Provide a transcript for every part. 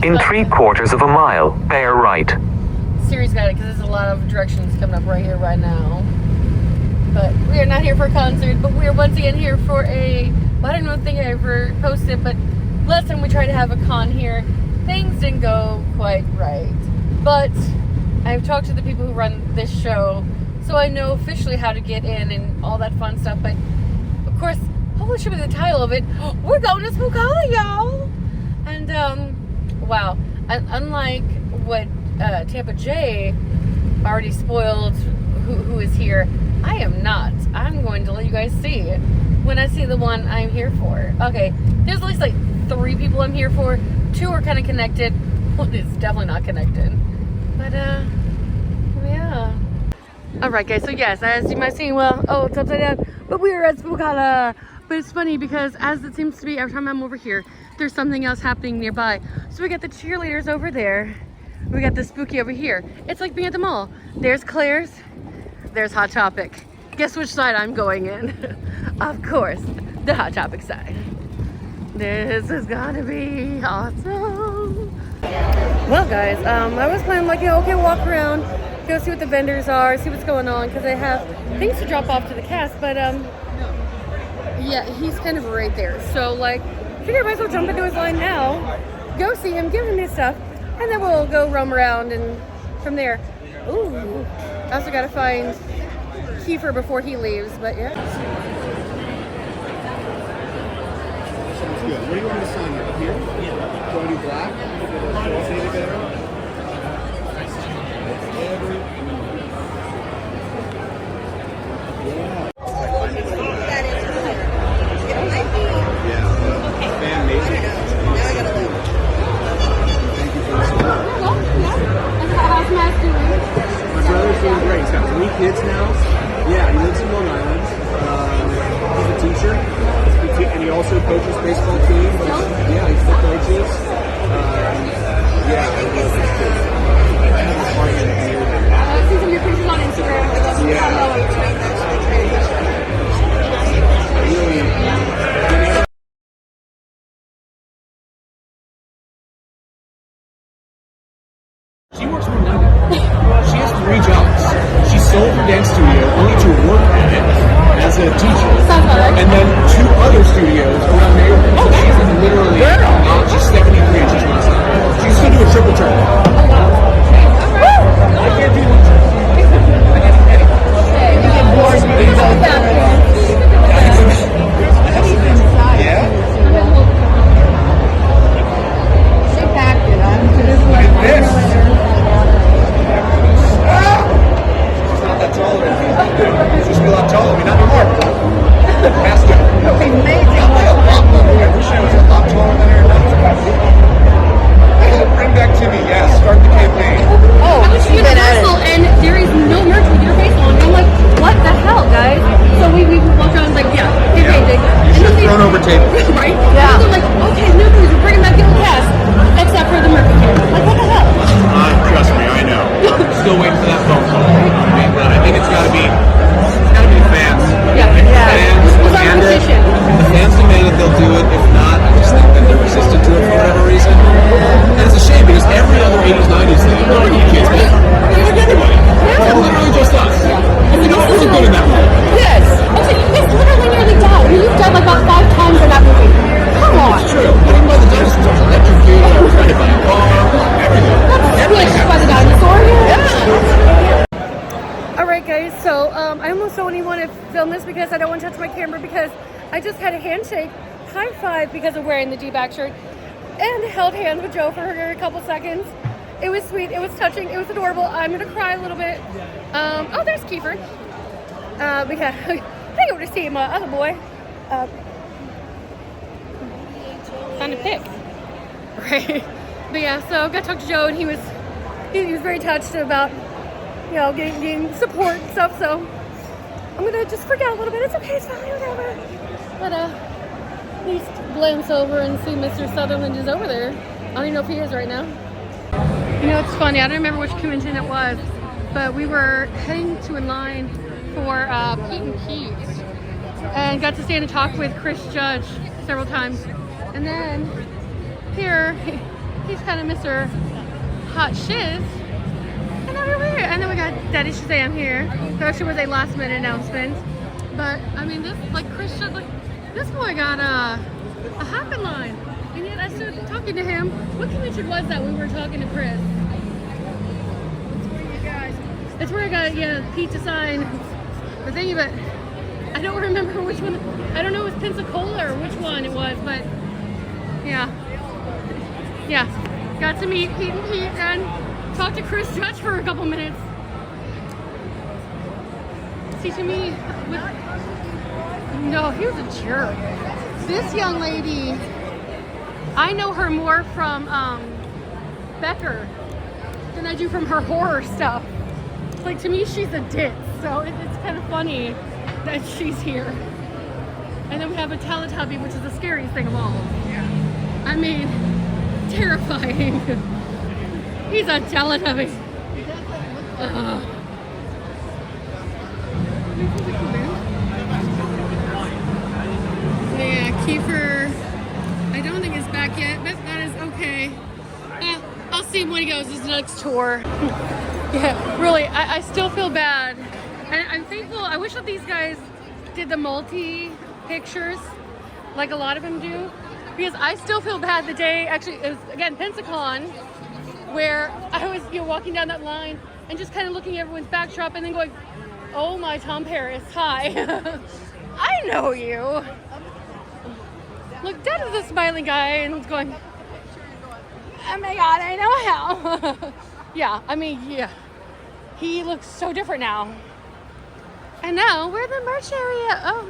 In 3/4 of a mile, bear right. Siri's got it because there's a lot of directions coming up right here, right now. But we are not here for a concert, but we are once again here for a, well, I don't even think I ever posted, but last time we tried to have a con here, things didn't go quite right. But I've talked to the people who run this show, so I know officially how to get in and all that fun stuff. But of course, hopefully should be the title of it. We're going to Spookala, y'all! And wow, unlike what Tampa J already spoiled who is here, I am not. I'm going to let you guys see when I see the one I'm here for. Okay, there's at least like 3 people I'm here for. 2 are kind of connected. One is definitely not connected. But yeah. Alright guys, so yes, as you might see, well, oh, it's upside down, but we are at Spookala. But it's funny because as it seems to be every time I'm over here, there's something else happening nearby. So we got the cheerleaders over there. We got the spooky over here. It's like being at the mall. There's Claire's, there's Hot Topic. Guess which side I'm going in? Of course, the Hot Topic side. This is gonna be awesome. Well guys, I was planning like, okay, walk around, go see what the vendors are, see what's going on, because I have things to drop off to the cast, but yeah, he's kind of right there. So like, I figure I might as well jump into his line now, go see him, give him his stuff, and then we'll go roam around and from there. Ooh, I also gotta find Kiefer before he leaves, but yeah. Sounds good. What do you want me to sign here? Here? Yeah. Do I do black? He's got 3 kids now. Yeah, he lives in Long Island. He's a teacher, and he also coaches baseball teams. Yeah, he still coaches. Yeah, I love his kids. I have a party in here. I've seen some of your pictures on Instagram. She works for nothing. She has 3 jobs. She sold her dance studio only to work at it as a teacher. And then 2 other studios around the neighborhood. So she's literally, she's 73 and she's not stopping. She's going to do a triple turn. I can't do one turn. I can't do anything. You get bored. Yeah? She packed it. I'm just Look like at this. She's not that tall or anything. She used to be a lot taller. I mean, not anymore. Past her. amazing. I wish I was a lot taller than her. Bring back Timmy, yes. Start the campaign. Oh, I went to Universal and there is no merch with your face on. I'm like, what the hell, guys? So we walked around and was like, yeah, campaign. You should have thrown over tables. Right? Yeah. And they're like, okay, new news, we're bringing back the old cast, except for the Murphy kid. Like, what the hell? Trust me, I know. I'm still waiting for that phone call. But I think it's got to be the fans. Yeah. If the fans It's on demand it, petition. if the fans demand it, they'll do it. If not, I just think that they're resistant to it for whatever reason. And it's a shame because every other 80s, 90s thing, not only kids, but like everybody. It's literally just us. And we don't really good in that way. Yes. Okay, you guys literally nearly died. I mean, you've died like about 5 times in that movie. Come on. It's true. I mean, by the dinosaurs, I was electrocuted, I was hit by a car, everything. Squished by the dinosaur. Yeah. Alright guys, so I almost don't even want to film this because I don't want to touch my camera because I just had a handshake, high five because of wearing the D-back shirt, and held hands with Joe for a couple seconds. It was sweet, it was touching, it was adorable. I'm gonna cry a little bit. Oh, there's Kiefer. We got, I go to see my other boy. Found a pic. Right. But yeah, so I got to talk to Joe and he was very touched about, you know, getting support and stuff. So I'm gonna just freak out a little bit. It's okay, it's fine, whatever. But at least glance over and see Mr. Sutherland is over there. I don't even know if he is right now. You know, it's funny. I don't remember which convention it was, but we were heading to a line for Pete and Keith, and got to stand and talk with Chris Judge several times. And then here, He's kind of Mr. Hot Shiz. And now we're here. And then we got Daddy Shazam here. That actually was a last minute announcement. But I mean, this like Christian, like this boy got a happen line. And yet I started talking to him. What convention was that we were talking to Chris? It's where I got, yeah, pizza sign, the thingy, but I don't remember which one. I don't know if it was Pensacola or which one it was, but yeah. Yeah. Got to meet Pete and Pete and talk to Chris Judge for a couple minutes. Teaching me with, no, he was a jerk. This young lady, I know her more from Becker than I do from her horror stuff. Like, to me, she's a ditz, so it's kind of funny that she's here. And then we have a Teletubby, which is the scariest thing of all. I mean, terrifying. He's a Teletubby. Yeah, Kiefer, I don't think is back yet, but that is okay. I'll see him when he goes his next tour. Yeah, really, I still feel bad. And I'm thankful, I wish that these guys did the multi-pictures like a lot of them do. Because I still feel bad the day, actually, it was, again, Pensacon, where I was, walking down that line and just kind of looking at everyone's backdrop and then going, oh my, Tom Paris, hi. I know you. Look, Dad is a smiling guy and going, oh my God, I know how. Yeah, I mean, yeah. He looks so different now. And now we're in the merch area. Oh,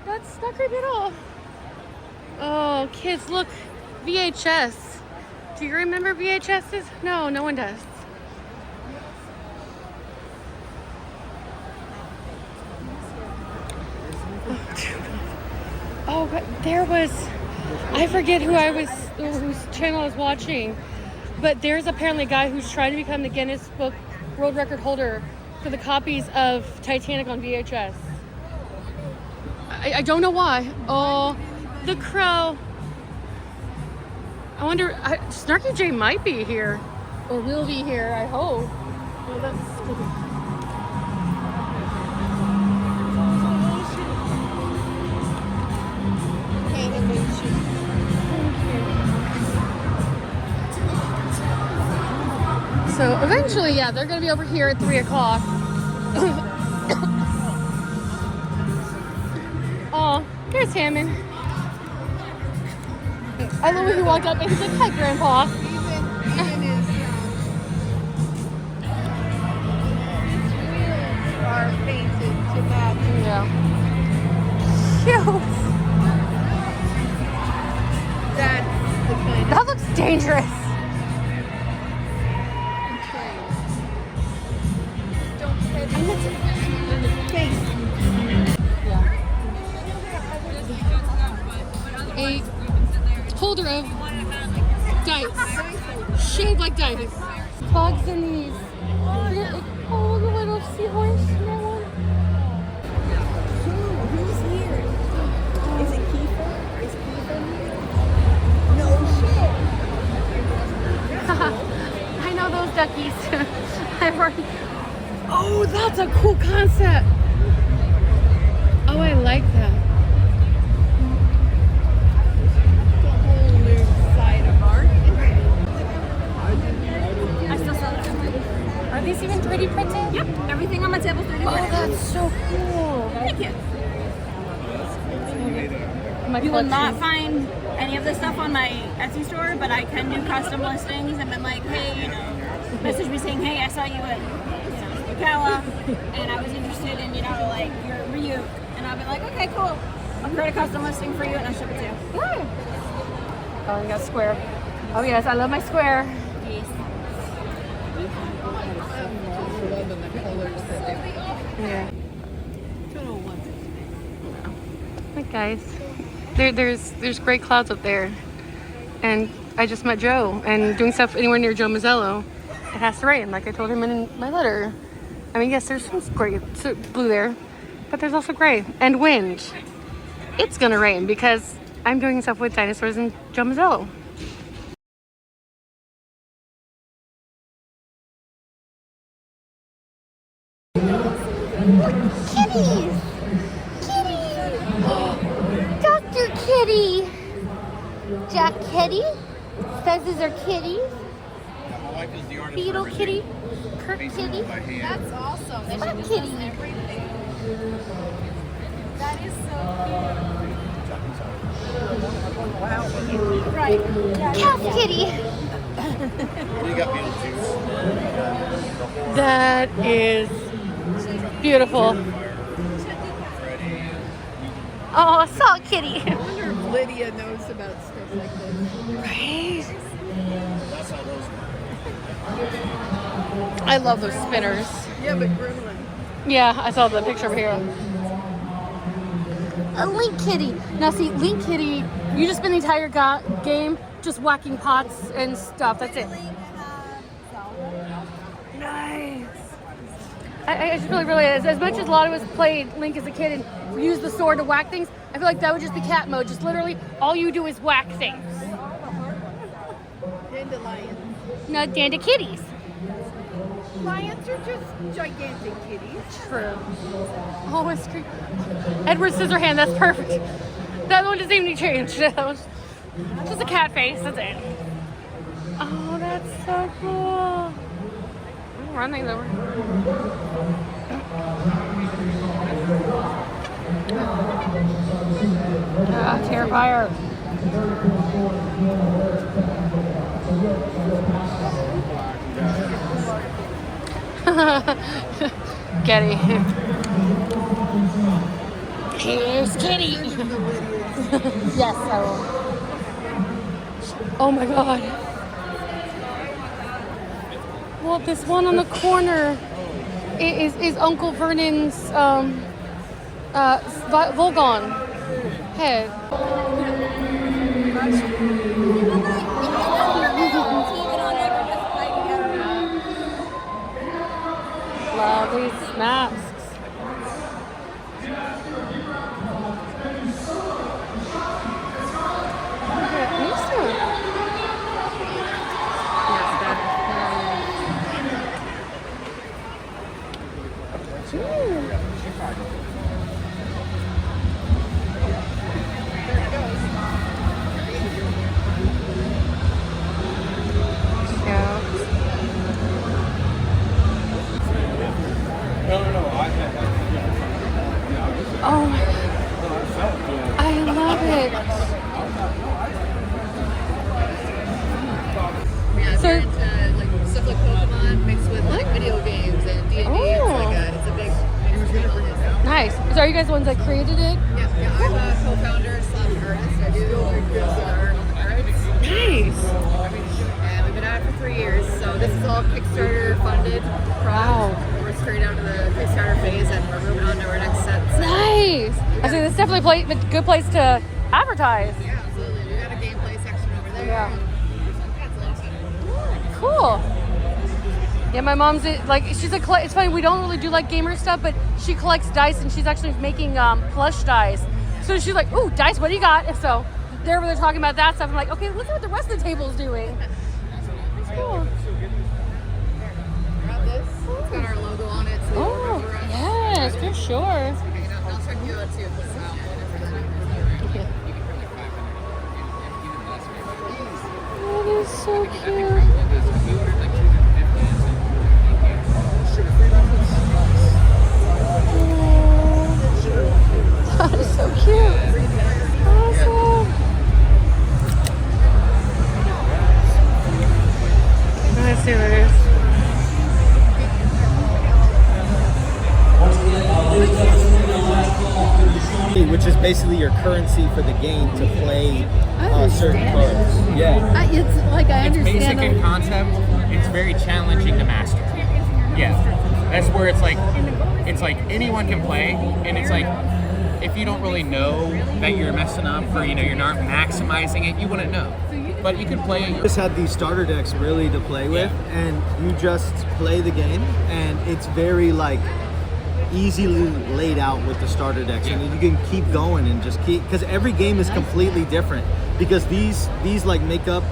that's not creepy at all. Oh, kids, look, VHS. Do you remember VHSs? No, no one does. Oh, but there was, I forget whose channel I was watching, but there's apparently a guy who's trying to become the Guinness Book World Record holder for the copies of Titanic on VHS. I don't know why. Oh, the Crow. I wonder, Snarky J might be here, or will be here, I hope. Oh, that's cool. So eventually, yeah, they're gonna be over here at 3 o'clock. Oh, there's Hammond. I love when he walked up and he's like, hi, Grandpa. Even his are painted to match. Yeah. Cute. That's the kind of That looks dangerous. don't hit in the face. A holder of dice, shaped like dice. Bugs in these. Oh, the little seahorse. Who's here? Is it Kiefer? Is Kiefer here? No shit. I know those duckies. I've already. Oh, that's a cool concept. Oh, I like that. Are these even 3D printed? Yep, everything on my table 3D Oh, printed. that's so cool. Thank you. My You will collection. not find any of this stuff on my Etsy store, but I can do custom listings and been like, hey, message me saying, hey, I saw you at Spookala, and I was interested in, like your Ryuk, and I'll be like, okay, cool. I'll create a custom listing for you and I'll ship it to you. Oh, you got square. Oh yes, I love my square. Yes. Yeah. Hi guys. There's gray clouds up there, and I just met Joe, and doing stuff anywhere near Joe Mazzello, it has to rain, like I told him in my letter. I mean, yes, there's some gray, blue there, but there's also gray and wind. It's gonna rain because I'm doing stuff with dinosaurs and Joe Mazzello. Kitties! Kitty! Dr. Kitty! Jack Kitty? Says these are kitties. Beetle Kitty? Kirk Kitty? That's awesome. They should just Kitty. list everything. That is so cute. Right. Yeah. Calf Kitty! You got Beetlejuice. That is beautiful. Oh, Salt Kitty! I wonder if Lydia knows about stuff like this. Right? I love those spinners. Yeah, but Gremlin. Yeah, I saw the picture over here. A Link Kitty. Now see, Link Kitty, you just spend the entire game just whacking pots and stuff. That's it. Nice. I just feel like really, as much as a lot of us played Link as a kid and used the sword to whack things, I feel like that would just be cat mode. Just literally, all you do is whack things. Dandelions. No, Danda Kitties. Lions are just gigantic kitties. True. Oh, it's creepy. Edward Scissorhand, that's perfect. That one doesn't even change. That was just a cat face, that's it. Oh, that's so cool. I'm running over. Terrifier. Getty. Here's Kitty. Yes, I will. Oh my god. Well, this one on the corner is Uncle Vernon's Volgon head. Love these masks. Oh, I love it. Yeah, So- they're into like stuff like Pokemon mixed with like video games and D&D. Oh. It's a big deal in his. Nice. So are you guys the ones that created it? Yeah, I'm a co-founder / artist. I do like art on the cards. Nice. And we've been at it for 3 years. So this is all Kickstarter funded. Wow. We're straight out of the Kickstarter phase and we're moving on to our next set. So, Nice. I see. This is definitely a good place to advertise. yeah, absolutely. We got a gameplay section over there. Yeah. That's a lot of fun. Cool. Yeah, my mom's like she's it's funny, we don't really do like gamer stuff, but she collects dice and she's actually making plush dice. So she's like, "Ooh, dice, what do you got?" And so they're talking about that stuff. I'm like, "Okay, let's see what the rest of the table's doing." That's cool. Grab this. It's got our logo on it. So Oh, yes, for sure. I'll check you out too. That is so cute. That is so cute. Awesome. Let's see what it is. Which is basically your currency for the game to play certain cards. Yeah. It's like I It's basic understand. in concept. It's very challenging to master. Yeah, that's where it's like anyone can play, and it's like if you don't really know that you're messing up or you're not maximizing it, you wouldn't know. But you can play it. Just had these starter decks really to play with, and you just play the game, and it's very like easily laid out with the starter decks, and you can keep going and just keep, because every game is completely different, because these like make up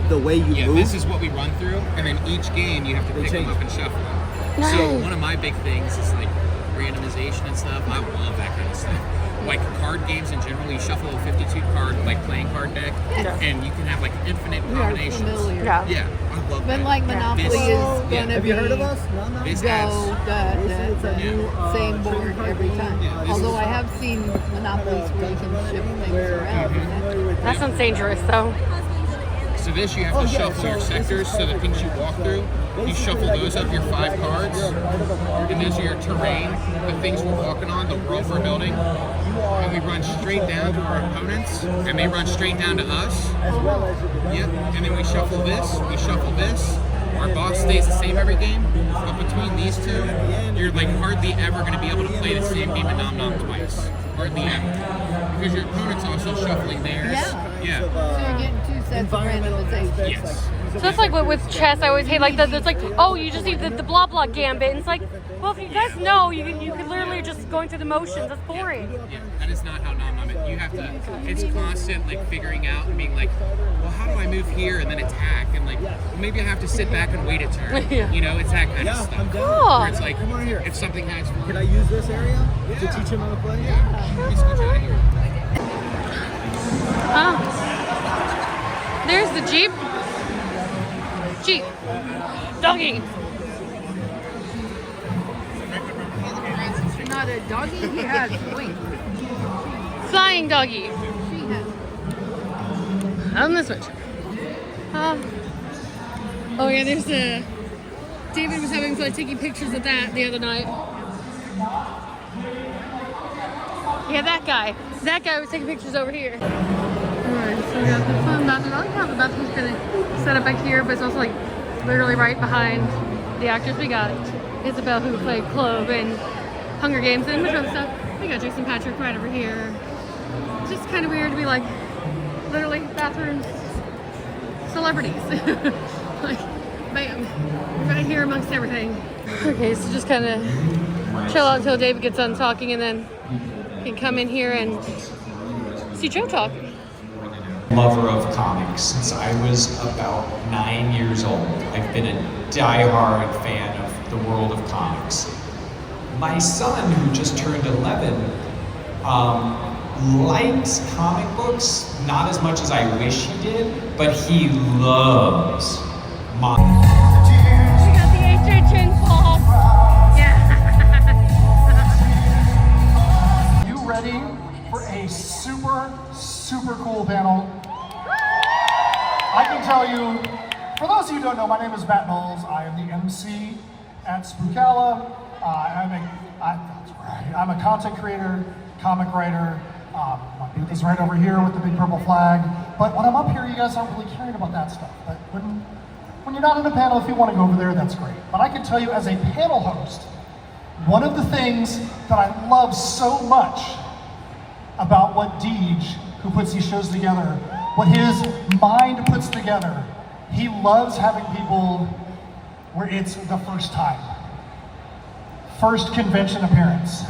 the way you Yeah, move. this is what we run through, and then each game you have to pick them up and shuffle them. So one of my big things is like randomization and stuff. I love that kind of stuff. Like card games in general, you shuffle a 52 card like playing card deck, and you can have like infinite combinations. Yeah. Yeah, I love But that. like Monopoly This- is gonna Have be you heard of us? No. This go adds, the same board every time. Yeah, this Although is- I have seen Monopolies where you can ship things around. That sounds dangerous, though. so this you have to shuffle your sectors, so the things you walk through, you shuffle those up your 5 cards, and those are your terrain, the things we're walking on, the world we're building, and we run straight down to our opponents, and they run straight down to us. Yep, and then we shuffle this, our boss stays the same every game, but between these two, you're like hardly ever going to be able to play the same game of Nom Nom twice. Hardly ever. Because your opponent's also shuffling theirs. Yeah. So you're getting 2 sets of randomization. Yes. So that's like with chess. I always hate like it's like, oh, you just need the blah blah gambit. And it's like, well, if you guys know, you can literally just going through the motions. That's boring. Yeah, that is not how Nom Nom is. You have to, it's constant like figuring out and being like, well, how do I move here and then attack? And like, well, maybe I have to sit back and wait a turn. Yeah. You know, it's that kind of stuff. Cool. Where it's like, if something has Could I use this area to teach him how to play? Please go out of here. There's the Jeep. Doggy. Not a doggy, he has wings. Flying doggy. She has. On the switch. Oh yeah, there's David was having fun taking pictures of that the other night. Yeah, that guy. That guy was taking pictures over here. Alright, so we got the fun bathroom. I like how the bathroom's kind of set up back here, but it's also like literally right behind the actors. We got Isabel, who played Clove in Hunger Games and a bunch of other stuff. We got Jason Patrick right over here. It's just kind of weird to be like literally bathrooms, celebrities. Like, bam, right here amongst everything. Okay, so just kind of chill out until David gets done talking, and then can come in here and see Joe talk. Lover of comics since I was about 9 years old. I've been a die-hard fan of the world of comics. My son, who just turned 11, likes comic books, not as much as I wish he did, but he loves my... We got the HHN Paul. Yeah. You ready for a super cool panel? I can tell you, for those of you who don't know, my name is Matt Knowles. I am the MC at Spookala. I'm a content creator, comic writer. My booth is right over here with the big purple flag. But when I'm up here, you guys aren't really caring about that stuff. But when you're not in a panel, if you want to go over there, that's great. But I can tell you, as a panel host, one of the things that I love so much about what Deej, who puts these shows together, what his mind puts together, he loves having people where it's the first time. First convention appearance.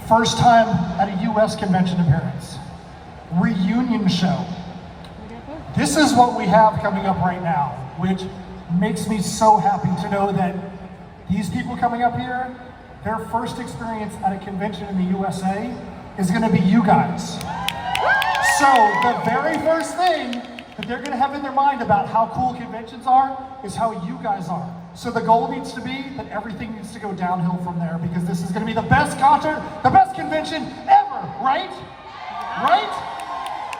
First time at a US convention appearance. Reunion show. This is what we have coming up right now, which makes me so happy to know that these people coming up here, their first experience at a convention in the USA is gonna be you guys. So the very first thing that they're gonna have in their mind about how cool conventions are is how you guys are. So the goal needs to be that everything needs to go downhill from there, because this is gonna be the best concert, the best convention ever, right? Right?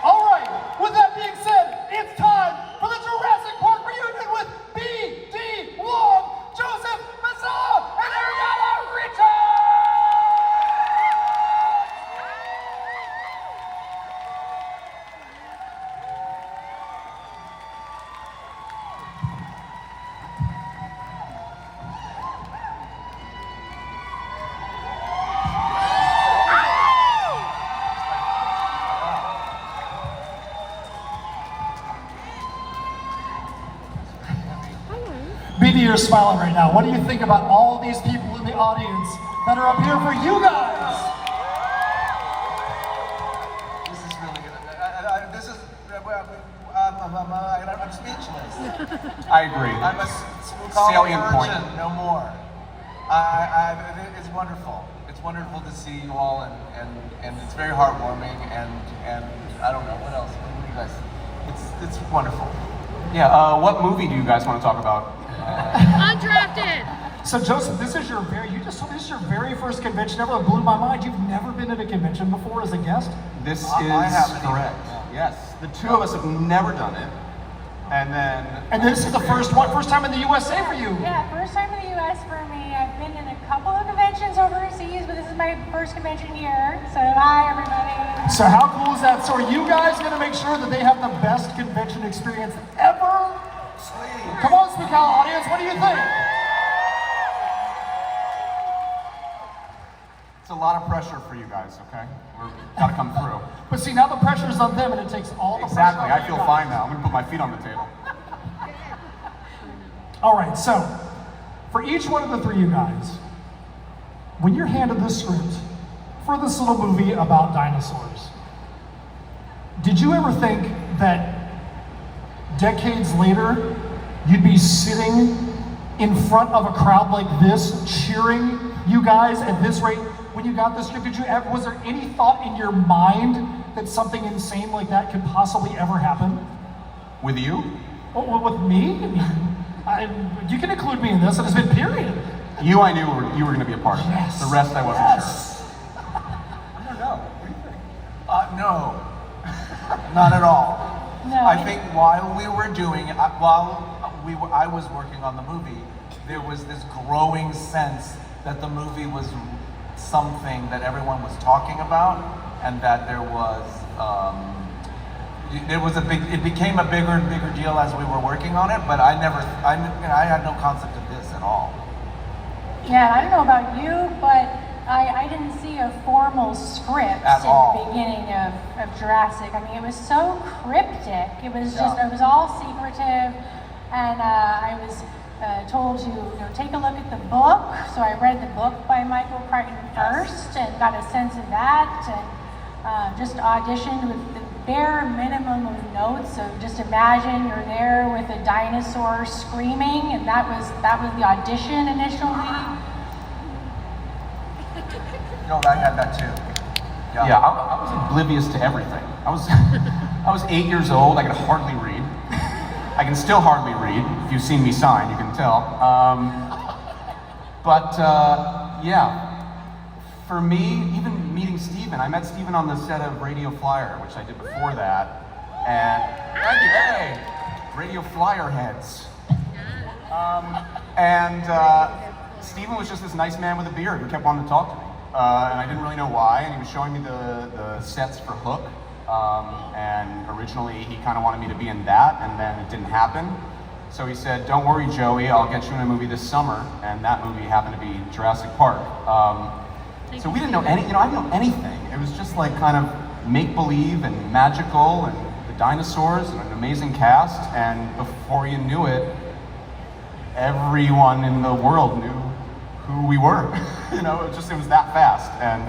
All right, with that being said, it's time for the Jurassic Park reunion with B.D. Wong, Joseph Mazza, and Ariana Richards! BD, you're smiling right now. What do you think about all these people in the audience that are up here for you guys? This is really good. I'm speechless. I agree. I'm a Spookala Salient point. virgin, no more. It's wonderful. It's wonderful to see you all, and it's very heartwarming. And I don't know what else. What do you guys? It's wonderful. Yeah. What movie do you guys want to talk about? Undrafted. So Joseph, you just told me this is your very first convention ever. It blew my mind. You've never been at a convention before as a guest? This I is haven't correct. either. Yes. The two of us have never done it. And this is the first time in the USA for you. Yeah, first time in the US for me. I've been in a couple of conventions overseas, but this is my first convention here. So hi, everybody. So how cool is that? So are you guys going to make sure that they have the best convention experience ever? Sweet. Come on, Spookala audience, what do you think? It's a lot of pressure for you guys, okay? We've got to come through. But see, now the pressure's on them and it takes all the Exactly. pressure off I feel you guys. fine now. I'm going to put my feet on the table. All right, so for each one of the three of you guys, when you're handed this script for this little movie about dinosaurs, did you ever think that decades later, you'd be sitting in front of a crowd like this, cheering you guys at this rate? When you got the script, was there any thought in your mind that something insane like that could possibly ever happen? With you? Oh, with me? You can include me in this, and it's been period. You, I knew you were going to be a part of it. Yes. The rest, I wasn't sure. I don't know. What do you think? No, not at all. No. I think while we were doing, I was working on the movie, there was this growing sense that the movie was something that everyone was talking about, and that it became a bigger and bigger deal as we were working on it. But I had no concept of this at all. Yeah, I don't know about you, but I didn't see a formal script At in all. the beginning of Jurassic. I mean, it was so cryptic. It was it was all secretive, and I was told to take a look at the book. So I read the book by Michael Crichton first and got a sense of that, and just auditioned with the bare minimum of notes. So just imagine you're there with a dinosaur screaming, and that was the audition initially. No, I had that too. Yeah, I was oblivious to everything. I was 8 years old. I could hardly read. I can still hardly read. If you've seen me sign, you can tell. Yeah, for me, even meeting Steven, I met Steven on the set of Radio Flyer, which I did before that. And hey, Radio Flyer heads. Steven was just this nice man with a beard who kept wanting to talk to me. And I didn't really know why, and he was showing me the sets for Hook. And originally he kind of wanted me to be in that, and then it didn't happen. So he said, "Don't worry, Joey, I'll get you in a movie this summer." And that movie happened to be Jurassic Park. So we didn't know I didn't know anything. It was just like kind of make-believe and magical, and the dinosaurs and an amazing cast. And before you knew it, everyone in the world knew who we were. It was that fast, and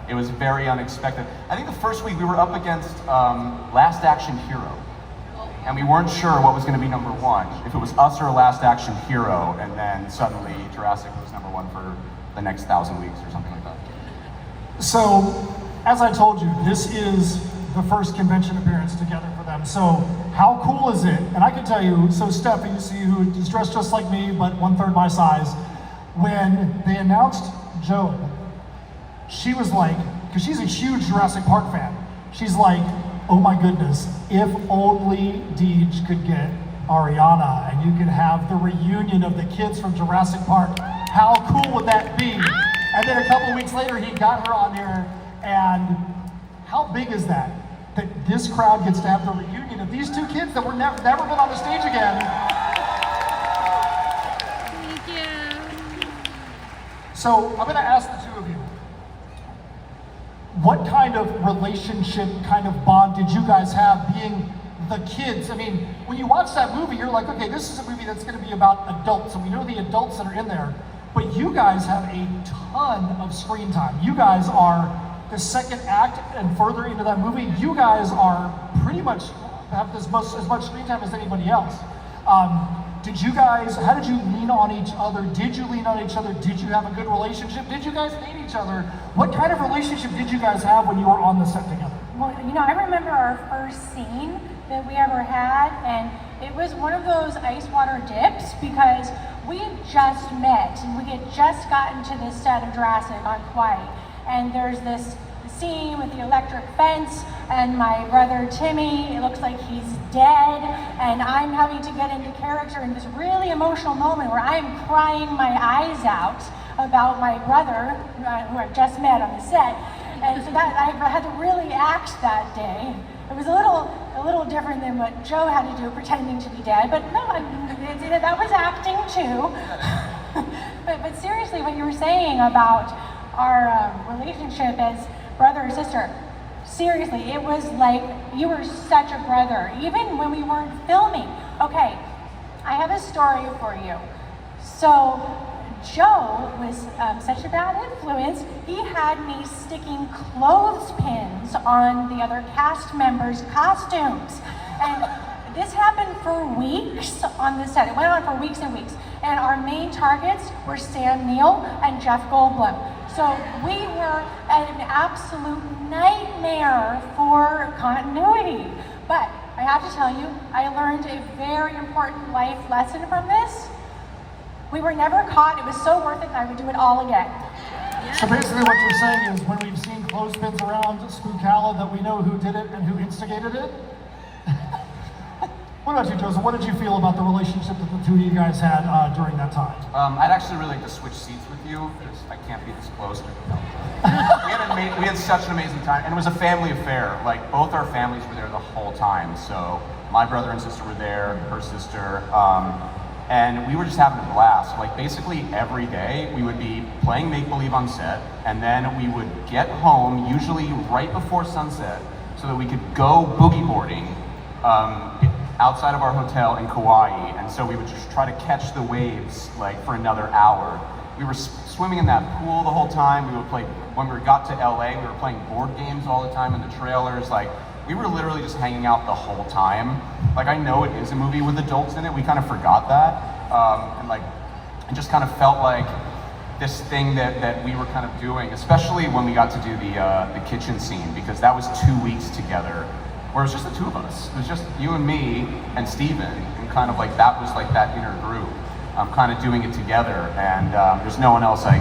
it was very unexpected. I think the first week we were up against Last Action Hero, and we weren't sure what was going to be number one, if it was us or Last Action Hero, and then suddenly Jurassic was number one for the next 1,000 weeks or something like that. So, as I told you, this is the first convention appearance together for them. So, how cool is it? And I can tell you, so Steph, you see, who is dressed just like me, but 1/3 my size, when they announced Joe, she was like, because she's a huge Jurassic Park fan, she's like, oh my goodness, if only Deej could get Ariana and you could have the reunion of the kids from Jurassic Park. How cool would that be? And then a couple weeks later, he got her on here, and how big is that? That this crowd gets to have the reunion of these two kids that were never been on the stage again. Thank you. So I'm gonna ask the two of you, what kind of relationship, kind of bond did you guys have being the kids? I mean, when you watch that movie, you're like, okay, this is a movie that's gonna be about adults, and we know the adults that are in there, but you guys have a ton of screen time. You guys are the second act and further into that movie, you guys are pretty much have as much screen time as anybody else. how did you lean on each other? Did you lean on each other? Did you have a good relationship? Did you guys hate each other? What kind of relationship did you guys have when you were on the set together? Well, I remember our first scene that we ever had, and it was one of those ice water dips because we had just met and we had just gotten to this set of Jurassic on Kauai. And there's this scene with the electric fence, and my brother Timmy, it looks like he's dead, and I'm having to get into character in this really emotional moment where I'm crying my eyes out about my brother, who I just met on the set. And so that I had to really act that day. It was a little different than what Joe had to do, pretending to be dead. But no, that was acting too. but seriously, what you were saying about our relationship as brother or sister, seriously, it was like you were such a brother, even when we weren't filming. Okay, I have a story for you. So Joe was such a bad influence, he had me sticking clothespins on the other cast members' costumes. And this happened for weeks on the set. It went on for weeks and weeks. And our main targets were Sam Neill and Jeff Goldblum. So we were an absolute nightmare for continuity. But I have to tell you, I learned a very important life lesson from this. We were never caught. It was so worth it, and I would do it all again. So basically what you're saying is when we've seen clothespins around Spookala that we know who did it and who instigated it? What about you, Joseph? What did you feel about the relationship that the two of you guys had during that time? I'd actually really like to switch seats with you because I can't be this close. We had such an amazing time, and it was a family affair. Like, both our families were there the whole time. So my brother and sister were there, her sister, and we were just having a blast. Like, basically every day we would be playing make-believe on set, and then we would get home, usually right before sunset, so that we could go boogie boarding outside of our hotel in Kauai. And so we would just try to catch the waves like for another hour. We were swimming in that pool the whole time. We would play, when we got to LA, we were playing board games all the time in the trailers. Like, we were literally just hanging out the whole time. Like, I know it is a movie with adults in it. We kind of forgot that. And like, it just kind of felt like this thing that we were kind of doing, especially when we got to do the kitchen scene, because that was 2 weeks together, where it was just the two of us. It was just you and me and Steven, and kind of like that was like that inner group, kind of doing it together. And there's no one else I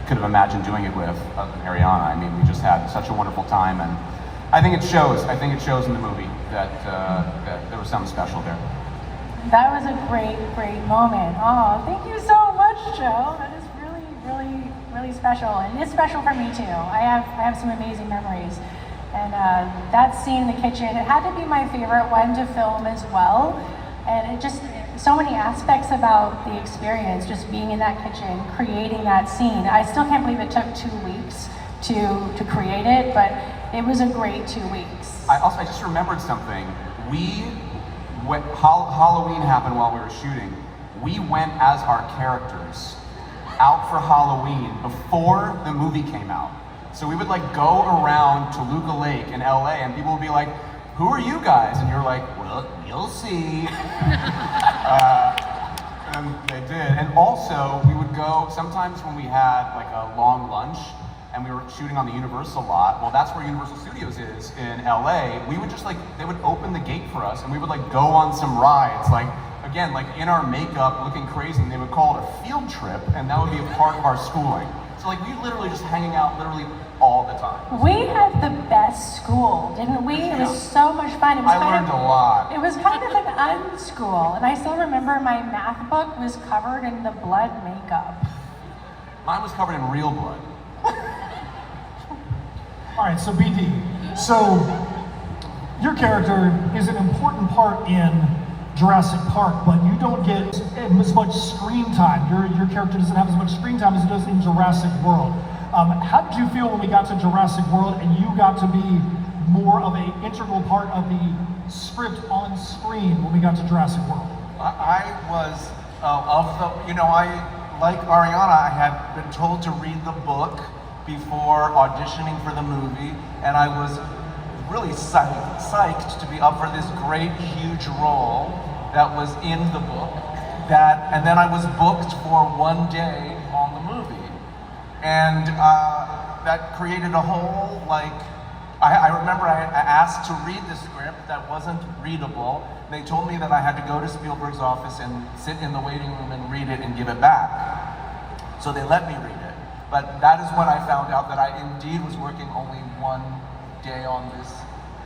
could have imagined doing it with other than Ariana. I mean, we just had such a wonderful time, and I think it shows. I think it shows in the movie that there was something special there. That was a great, great moment. Oh, thank you so much, Joe. That is really, really, really special, and it's special for me too. I have some amazing memories, and that scene in the kitchen, it had to be my favorite one to film as well. And it just, so many aspects about the experience, just being in that kitchen, creating that scene. I still can't believe it took 2 weeks to create it, but it was a great 2 weeks. I just remembered something. When Halloween happened while we were shooting, we went as our characters out for Halloween before the movie came out. So we would like go around Toluca Lake in LA, and people would be like, "Who are you guys?" And you're like, "Well, you'll see." And they did. And also, we would go, sometimes when we had like a long lunch, and we were shooting on the Universal lot, well, that's where Universal Studios is in LA. We would just like, they would open the gate for us, and we would like go on some rides, like, again, like in our makeup, looking crazy, and they would call it a field trip, and that would be a part of our schooling. So like, we literally just hanging out literally all the time. We had the best school, didn't we? It was so much fun. It was I learned a lot. It was kind of an unschool, and I still remember my math book was covered in the blood makeup. Mine was covered in real blood. All right, so BD. So your character is an important part in Jurassic Park, but you don't get as much screen time. Your character doesn't have as much screen time as it does in Jurassic World. How did you feel when we got to Jurassic World and you got to be more of an integral part of the script on screen when we got to Jurassic World? I was like Ariana, I had been told to read the book before auditioning for the movie, and I was really psyched to be up for this great, huge role that was in the book. and then I was booked for one day on the movie. And that created a whole, like, I remember I asked to read the script that wasn't readable. They told me that I had to go to Spielberg's office and sit in the waiting room and read it and give it back. So they let me read it. But that is when I found out that I indeed was working only one day on this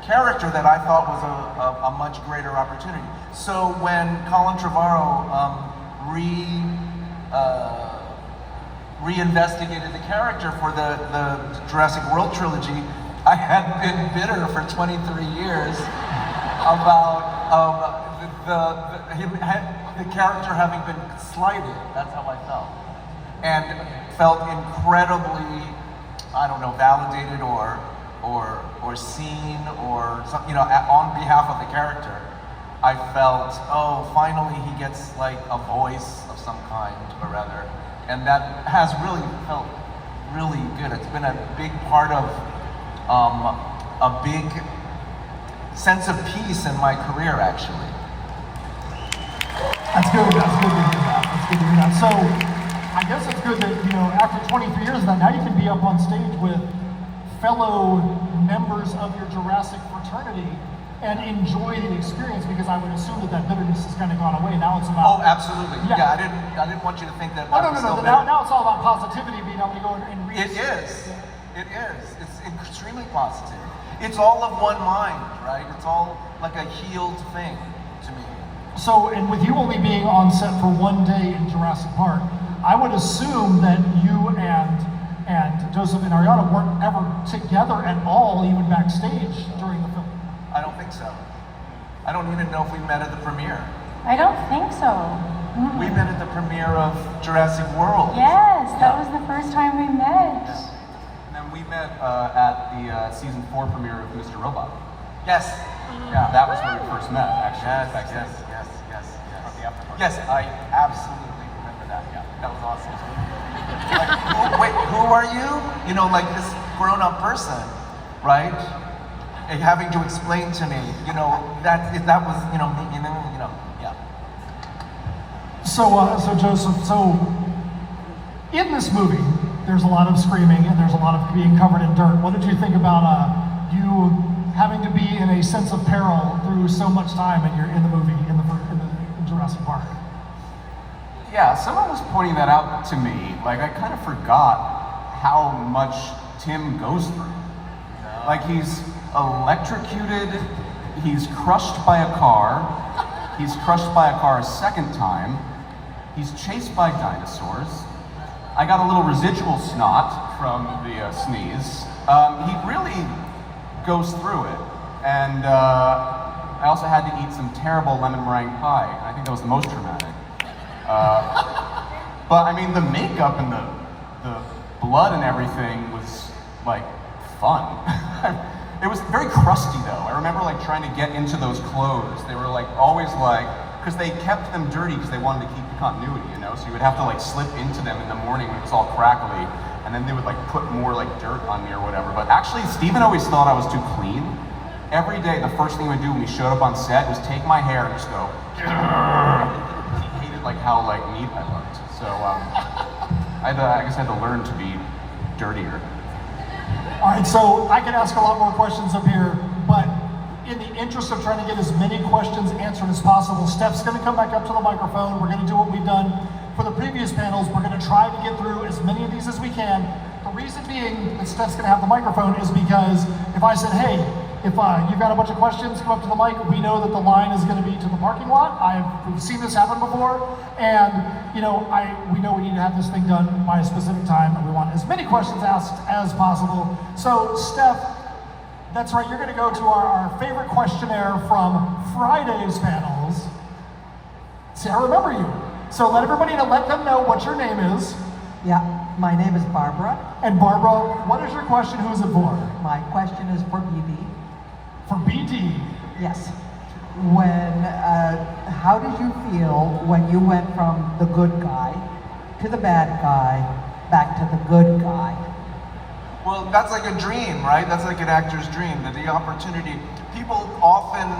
character that I thought was a much greater opportunity. So when Colin Trevorrow reinvestigated the character for the Jurassic World trilogy, I had been bitter for 23 years about the character having been slighted. That's how I felt. And felt incredibly, I don't know, validated or seen or something, you know, on behalf of the character. I felt, oh, finally he gets like a voice of some kind or other. And that has really felt really good. It's been a big part of a big sense of peace in my career, actually. That's good. That's good to hear that. That's good to hear that. So, I guess it's good that, you know, after 23 years of that, now you can be up on stage with fellow members of your Jurassic fraternity and enjoy the experience, because I would assume that bitterness has kind of gone away. Now it's about... Oh, absolutely. Yeah, I didn't want you to think that. No. Now it's all about positivity, being able to go and read. It is. It's extremely positive. It's all of one mind, right? It's all like a healed thing to me. So, and with you only being on set for one day in Jurassic Park, I would assume that you and Joseph and Ariana weren't ever together at all, even backstage during the film. I don't think so. I don't even know if we met at the premiere. I don't think so. Mm-hmm. We met at the premiere of Jurassic World. Yes, that was the first time we met. Yes. And then we met at the season 4 premiere of Mr. Robot. Yes. Yeah, that was where we first met, actually. Yes, I absolutely remember that. Yeah, that was awesome. Like, who are you? You know, like this grown-up person, right? And having to explain to me, you know, that was, you know, yeah. So Joseph, in this movie, there's a lot of screaming and there's a lot of being covered in dirt. What did you think about you having to be in a sense of peril through so much time and you're in the movie, in Jurassic Park? Yeah, someone was pointing that out to me. Like, I kind of forgot how much Tim goes through. Like, he's electrocuted, he's crushed by a car a second time, he's chased by dinosaurs. I got a little residual snot from the sneeze. He really goes through it. And I also had to eat some terrible lemon meringue pie. I think that was the most traumatic. But I mean, the makeup and the blood and everything was like fun. It was very crusty though. I remember like trying to get into those clothes. They were like always like, because they kept them dirty because they wanted to keep the continuity, you know? So you would have to like slip into them in the morning when it was all crackly, and then they would like put more like dirt on me or whatever. But actually, Steven always thought I was too clean. Every day, the first thing we would do when we showed up on set was take my hair and just go, he hated like how like neat I looked. So I guess I had to learn to be dirtier. All right, so I could ask a lot more questions up here, but in the interest of trying to get as many questions answered as possible, Steph's gonna come back up to the microphone. We're gonna do what we've done for the previous panels. We're gonna try to get through as many of these as we can. The reason being that Steph's gonna have the microphone is because if I said, hey, if you've got a bunch of questions, come up to the mic. We know that the line is going to be to the parking lot. We've seen this happen before, and you know, we know we need to have this thing done by a specific time, and we want as many questions asked as possible. So, Steph, that's right. You're going to go to our favorite questionnaire from Friday's panels. See, I remember you. So let everybody know. Let them know what your name is. Yeah, my name is Barbara. And Barbara, what is your question? Who is it for? My question is for BB. For BD? Yes. How did you feel when you went from the good guy to the bad guy back to the good guy? Well, that's like a dream, right? That's like an actor's dream, that the opportunity. People often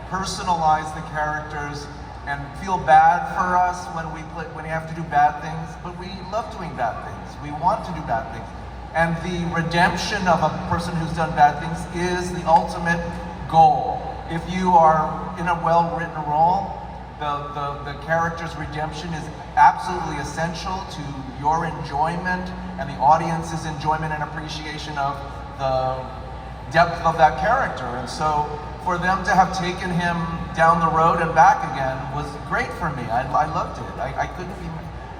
personalize the characters and feel bad for us when we have to do bad things, but we love doing bad things. We want to do bad things. And the redemption of a person who's done bad things is the ultimate goal. If you are in a well-written role, the character's redemption is absolutely essential to your enjoyment and the audience's enjoyment and appreciation of the depth of that character. And so for them to have taken him down the road and back again was great for me. I loved it. I couldn't be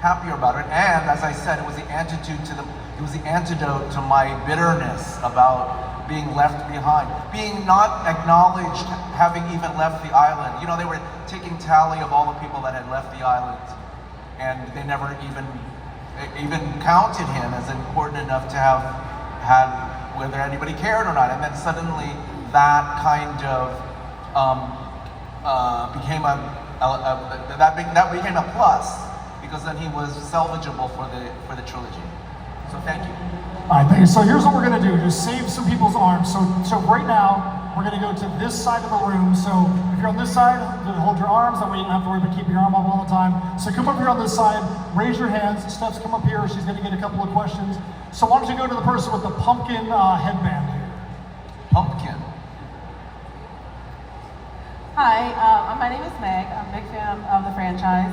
happier about it. And as I said, it was the antidote to my bitterness about being left behind, being not acknowledged, having even left the island. You know, they were taking tally of all the people that had left the island, and they never even counted him as important enough to have had whether anybody cared or not. And then suddenly that kind of became a plus, because then he was salvageable for the trilogy. So thank you. All right, thank you. So here's what we're gonna do, just save some people's arms. So right now, we're gonna go to this side of the room. So if you're on this side, hold your arms, that way you don't have to worry about keeping your arm up all the time. So come over here on this side, raise your hands. Steph's come up here, she's gonna get a couple of questions. So why don't you go to the person with the pumpkin headband here? Pumpkin. Hi, my name is Meg. I'm a big fan of the franchise.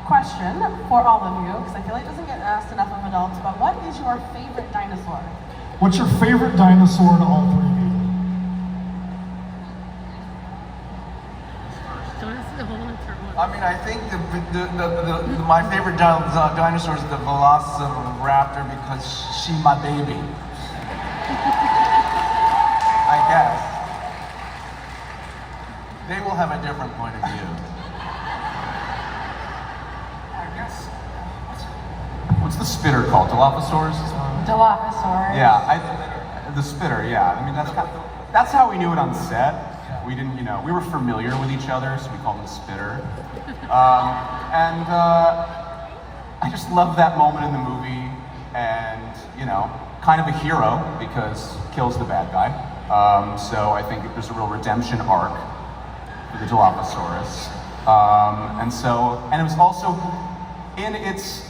Question for all of you, because I feel like it doesn't get asked enough of adults, but what is your favorite dinosaur? What's your favorite dinosaur to all three of you? I mean, I think my favorite dinosaur is the Velociraptor, because she's my baby. I guess. They will have a different point of view. What's the spitter called? Dilophosaurus? Dilophosaurus. Yeah, the spitter. Yeah, I mean that's how we knew it on set. We didn't, we were familiar with each other, so we called him spitter. I just love that moment in the movie, and kind of a hero because kills the bad guy. So I think there's a real redemption arc for the Dilophosaurus, and it was also in its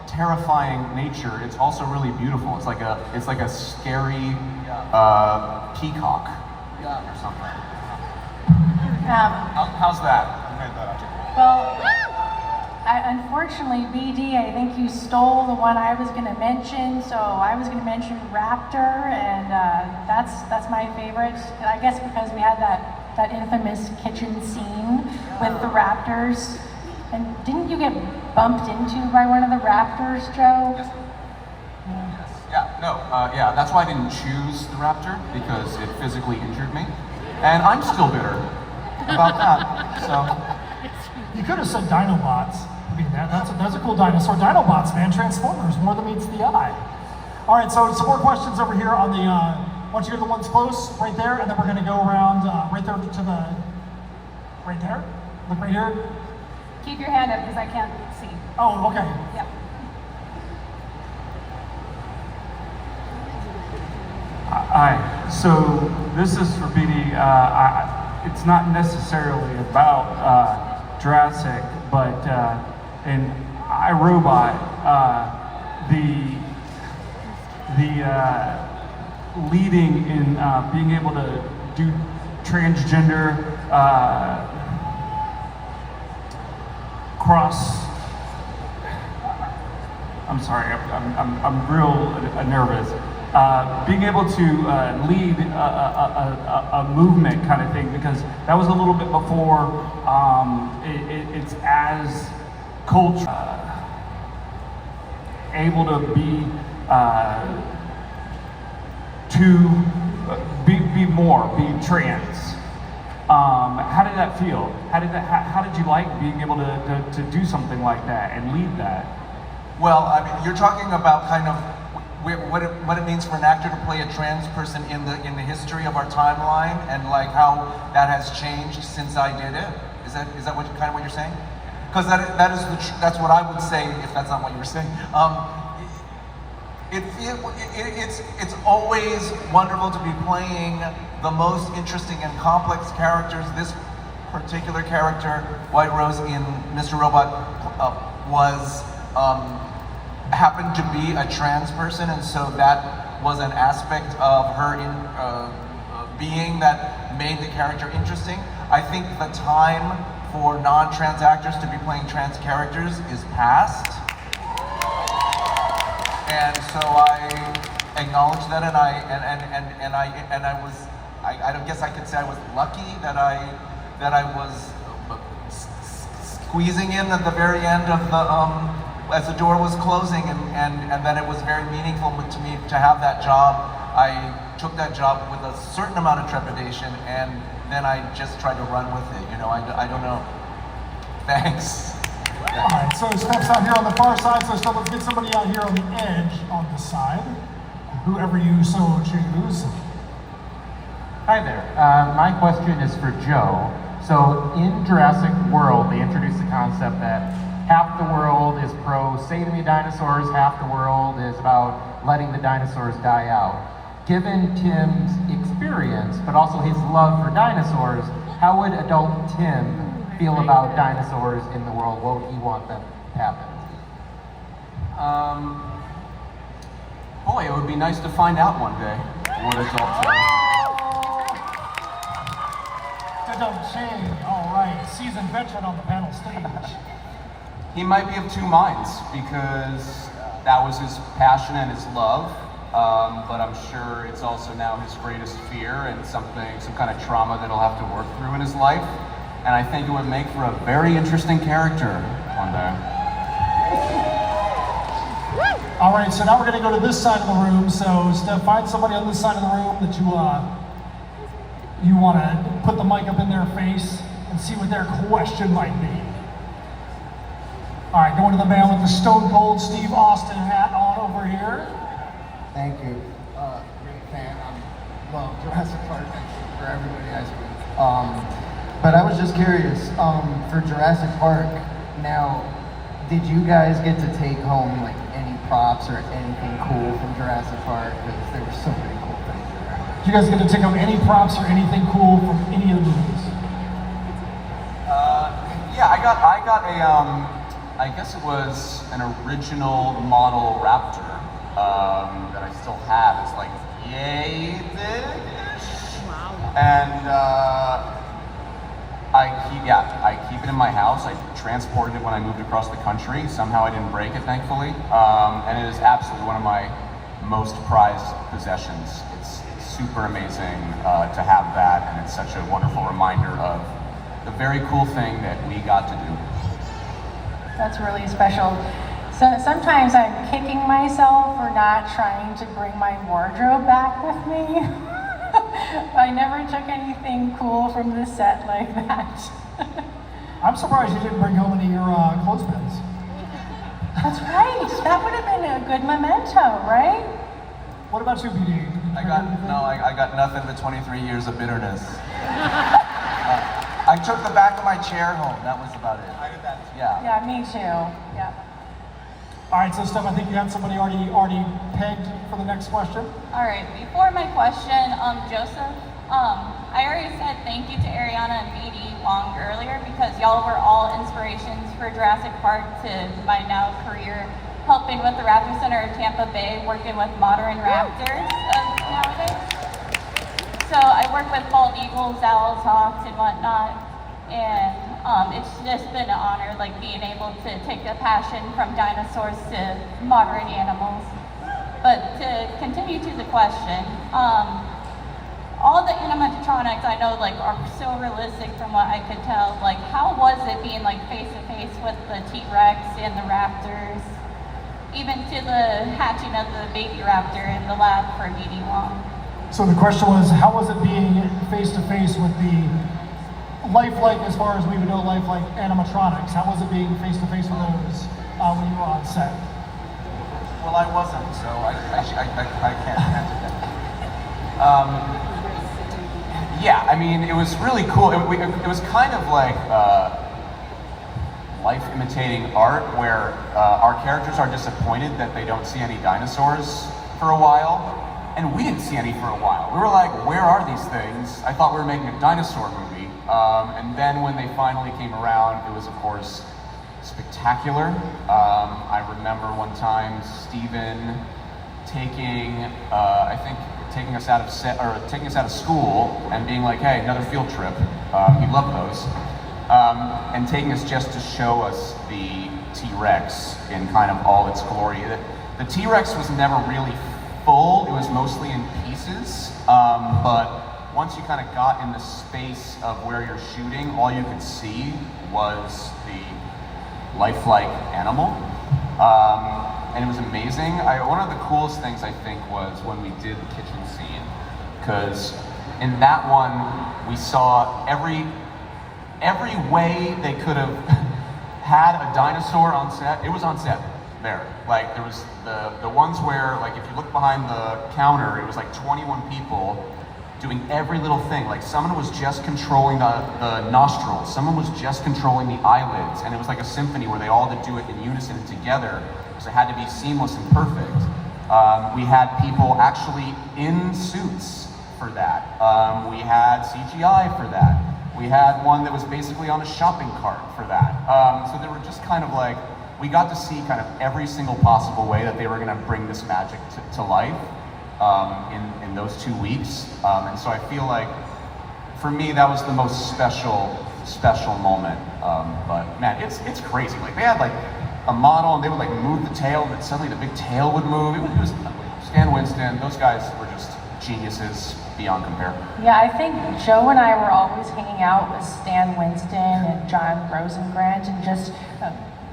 terrifying nature. It's also really beautiful. It's like a scary peacock or something. How's that? Well, unfortunately, BD, I think you stole the one I was going to mention. So I was going to mention Raptor, and that's my favorite. I guess because we had that infamous kitchen scene with the raptors. And didn't you get bumped into by one of the raptors, Joe? Yes. Yeah, that's why I didn't choose the raptor, because it physically injured me. And I'm still bitter about that, so. You could have said Dinobots. I mean, that's a cool dinosaur. Dinobots, man, Transformers, more than meets the eye. All right, so some more questions over here on the, why don't you go to the ones close, right there, and then we're gonna go around right there to the, right there? Look right here. Keep your hand up because I can't see. Oh, okay. Yep. Hi, so this is for BD. It's not necessarily about Jurassic, but in iRobot, the leading in being able to do transgender I'm sorry, I'm real nervous. Being able to lead a movement kind of thing, because that was a little bit before it's as culture able to be trans. How did that feel? How did you like being able to do something like that and lead that? Well, I mean, you're talking about kind of what it means for an actor to play a trans person in the history of our timeline, and how that has changed since I did it. Is that what you're saying? Because that's what I would say if that's not what you were saying. It's always wonderful to be playing the most interesting and complex characters. This particular character, White Rose in Mr. Robot, was happened to be a trans person, and so that was an aspect of her being that made the character interesting. I think the time for non-trans actors to be playing trans characters is past, and so I acknowledge that, and I guess I could say I was lucky that I was squeezing in at the very end of the as the door was closing, and that it was very meaningful to me to have that job. I took that job with a certain amount of trepidation, and then I just tried to run with it. You know, I don't know. Thanks. All right, so Steph's out here on the far side, so Steph, let's get somebody out here on the edge on this side, whoever you so choose. Hi there. My question is for Joe. So in Jurassic World, they introduced the concept that half the world is pro saving the dinosaurs, half the world is about letting the dinosaurs die out. Given Tim's experience, but also his love for dinosaurs, how would adult Tim feel about dinosaurs in the world? What would he want them to happen? Boy, it would be nice to find out one day what adult Tim. Adult Shane, all right, seasoned veteran on the panel stage. He might be of two minds, because that was his passion and his love, but I'm sure it's also now his greatest fear and some kind of trauma that he'll have to work through in his life. And I think it would make for a very interesting character one day. All right, so now we're gonna go to this side of the room. So Steph, find somebody on this side of the room that you wanna put the mic up in their face and see what their question might be. All right, going to the man with the Stone Cold Steve Austin hat on over here. Thank you. Great fan. I love Jurassic Park for everybody I speak. But I was just curious, for Jurassic Park, now, did you guys get to take home like any props or anything cool from Jurassic Park? Because there were so many cool things there. Did you guys get to take home any props or anything cool from any of the movies? Yeah, I got a, I guess it was an original model Raptor that I still have. It's like yay big-ish. Wow. And I keep it in my house. I transported it when I moved across the country. Somehow I didn't break it, thankfully. And it is absolutely one of my most prized possessions. It's super amazing to have that, and it's such a wonderful reminder of the very cool thing that we got to do. That's really special. So sometimes I'm kicking myself for not trying to bring my wardrobe back with me. I never took anything cool from the set like that. I'm surprised you didn't bring home any of your clothespins. That's right. That would have been a good memento, right? What about you, BD? I got nothing but 23 years of bitterness. I took the back of my chair home. That was about it. I did that. Yeah. Yeah, me too. Yeah. All right, so Steph, I think you had somebody already pegged for the next question. All right, before my question, Joseph, I already said thank you to Ariana and BD long earlier because y'all were all inspirations for Jurassic Park to my now career, helping with the Raptor Center of Tampa Bay, working with modern raptors nowadays. So I work with bald eagles, owls, hawks, and whatnot, and it's just been an honor, like being able to take a passion from dinosaurs to modern animals. But to continue to the question, all the animatronics I know like are so realistic from what I could tell. Like, how was it being like face to face with the T-Rex and the raptors, even to the hatching of the baby raptor in the lab for BD Wong? So the question was, how was it being face to face with the lifelike, as far as we would know, lifelike animatronics? How was it being face to face with those when you were on set? Well, I wasn't, so I can't answer that. Yeah, I mean, it was really cool. It was kind of like life imitating art, where our characters are disappointed that they don't see any dinosaurs for a while. And we didn't see any for a while. We were like, where are these things? I thought we were making a dinosaur movie. And then when they finally came around, it was of course spectacular. I remember one time Steven taking us out of school and being like, hey, another field trip. He loved those. And taking us just to show us the T-Rex in kind of all its glory. The T-Rex was never really full, it was mostly in pieces. But once you kind of got in the space of where you're shooting, all you could see was the lifelike animal. And it was amazing. One of the coolest things I think was when we did the kitchen scene, because in that one we saw every way they could have had a dinosaur on set. It was on set there. Like there was the ones where, like, if you look behind the counter, it was like 21 people doing every little thing. Like someone was just controlling the nostrils, someone was just controlling the eyelids, and it was like a symphony where they all had to do it in unison and together, because it had to be seamless and perfect. We had people actually in suits for that. We had CGI for that. We had one that was basically on a shopping cart for that. So they were just kind of like, we got to see kind of every single possible way that they were gonna bring this magic to life in those 2 weeks. And so I feel like, for me, that was the most special moment. But man, it's crazy. Like they had like a model and they would like move the tail, and then suddenly the big tail would move. It was Stan Winston, those guys were just geniuses beyond compare. Yeah, I think Joe and I were always hanging out with Stan Winston and John Rosengrant and just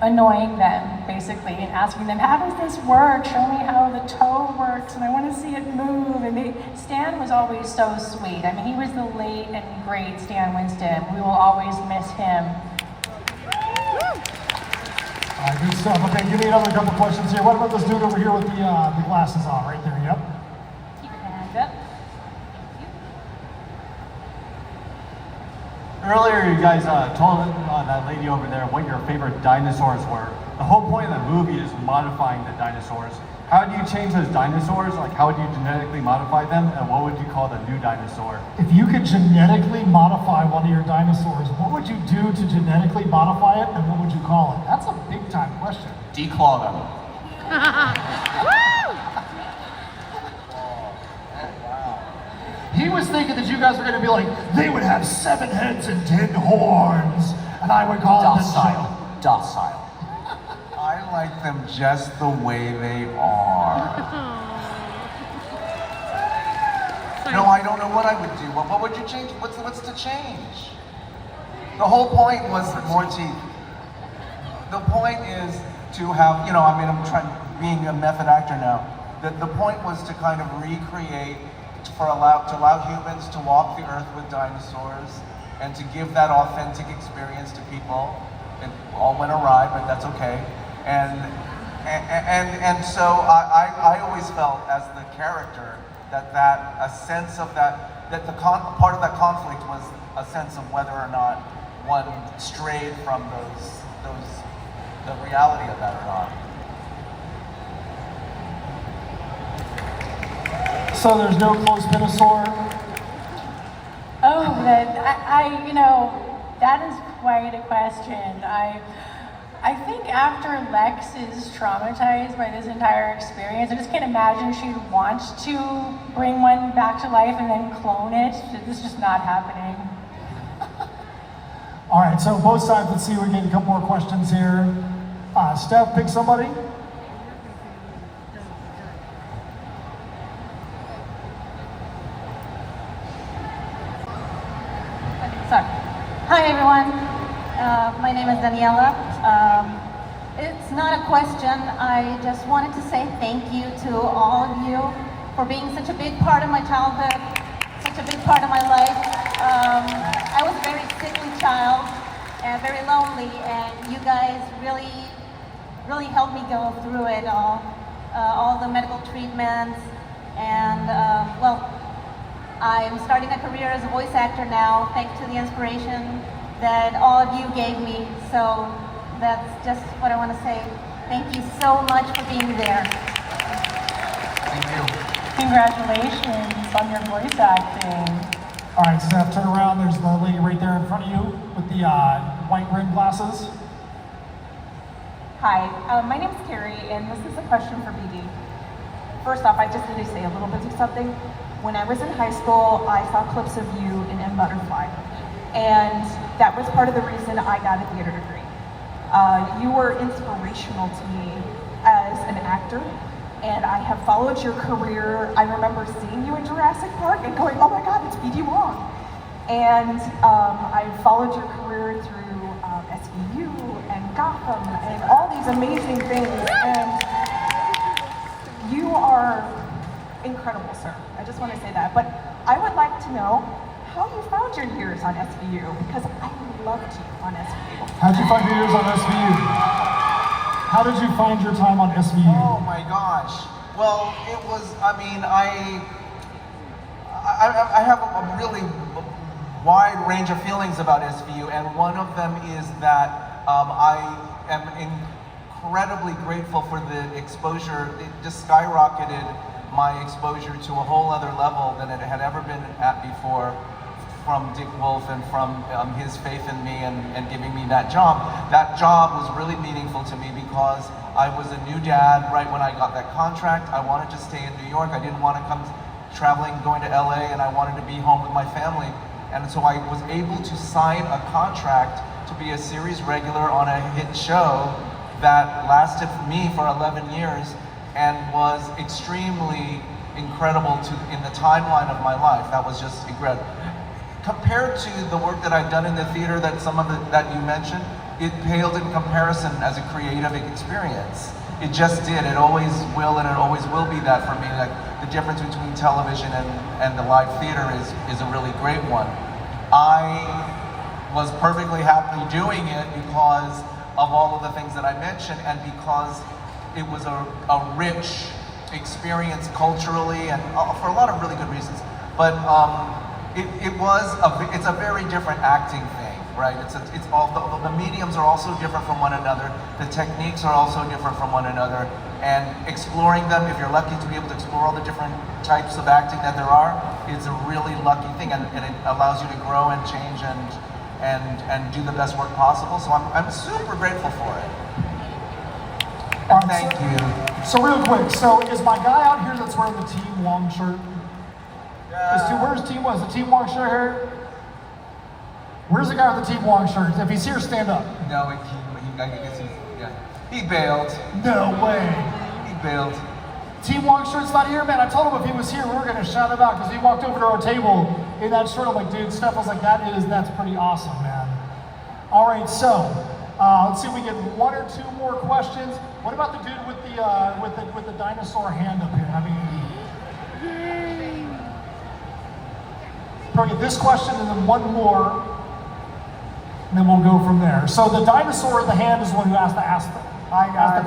annoying them, basically, and asking them, how does this work? Show me how the toe works, and I want to see it move. And Stan was always so sweet. I mean, he was the late and great Stan Winston. We will always miss him. All right, good stuff. Okay, give me another couple questions here. What about this dude over here with the glasses on, right there? Yep. Keep your hands up. Earlier, you guys told that lady over there what your favorite dinosaurs were. The whole point of the movie is modifying the dinosaurs. How do you change those dinosaurs? Like, how would you genetically modify them, and what would you call the new dinosaur? If you could genetically modify one of your dinosaurs, what would you do to genetically modify it, and what would you call it? That's a big time question. Declaw them. He was thinking that you guys were going to be like, they would have 7 heads and 10 horns, and I would call Docile. Docile. I like them just the way they are. No, I don't know what I would do. What would you change? What's to change? The whole point was more teeth. The point is to have, I'm being a method actor now. The point was to kind of recreate, to allow humans to walk the earth with dinosaurs and to give that authentic experience to people. It all went awry, but that's okay. And so I always felt as the character that a sense of that the part of that conflict was a sense of whether or not one strayed from the reality of that or not. So there's no closed penosaur? Oh, that is quite a question. I think after Lex is traumatized by this entire experience, I just can't imagine she'd want to bring one back to life and then clone it. This is just not happening. All right, so both sides, let's see, we're getting a couple more questions here. Steph, pick somebody. Sorry. Hi, everyone. My name is Daniela. It's not a question. I just wanted to say thank you to all of you for being such a big part of my childhood, such a big part of my life. I was a very sickly child and very lonely, and you guys really helped me go through it all the medical treatments, and I'm starting a career as a voice actor now, thanks to the inspiration that all of you gave me. So that's just what I want to say. Thank you so much for being there. Thank you. Congratulations on your voice acting. All right, Steph, turn around. There's the lady right there in front of you with the white rim glasses. Hi, my name's Carrie, and this is a question for BD. First off, I just need to say a little bit of something. When I was in high school, I saw clips of you in M. Butterfly, and that was part of the reason I got a theater degree. You were inspirational to me as an actor, and I have followed your career. I remember seeing you in Jurassic Park and going, oh my God, it's BD Wong. And I've followed your career through SVU and Gotham and all these amazing things. And you are incredible, sir. I just want to say that. But I would like to know how you found your years on SVU, because I loved you on SVU. How'd you find your years on SVU? How did you find your time on SVU? Oh my gosh. Well, it was, I mean, I have a really wide range of feelings about SVU, and one of them is that I am incredibly grateful for the exposure. It just skyrocketed my exposure to a whole other level than it had ever been at before, from Dick Wolf and from his faith in me and giving me that job. That job was really meaningful to me because I was a new dad right when I got that contract. I wanted to stay in New York. I didn't want to come traveling, going to LA, and I wanted to be home with my family. And so I was able to sign a contract to be a series regular on a hit show that lasted for me for 11 years and was extremely incredible in the timeline of my life. That was just incredible. Compared to the work that I've done in the theater, that that you mentioned, it paled in comparison as a creative experience. It just did. It always will, and it always will be that for me. Like, the difference between television and the live theater is a really great one. I was perfectly happy doing it because of all of the things that I mentioned, and because it was a rich experience culturally and for a lot of really good reasons. But it's a very different acting thing, right? It's all the mediums are also different from one another. The techniques are also different from one another, and exploring them, if you're lucky to be able to explore all the different types of acting that there are, it's a really lucky thing, and it allows you to grow and change and do the best work possible. So I'm super grateful for it. Thank you. So real quick, so is my guy out here that's wearing the Team Wong shirt? Where's Team Wong? Is the Team Wong shirt here? Where's the guy with the Team Wong shirt? If he's here, stand up. No, he bailed. No way. He bailed. Team Wong shirt's not here, man. I told him if he was here, we were gonna shout him out because he walked over to our table in that shirt. I'm like, dude, Steph was like, that's pretty awesome, man. All right, so let's see if we get one or two more questions. What about the dude with the dinosaur hand up here? I mean, probably get this question and then one more, and then we'll go from there. So the dinosaur in the hand is the one who asked the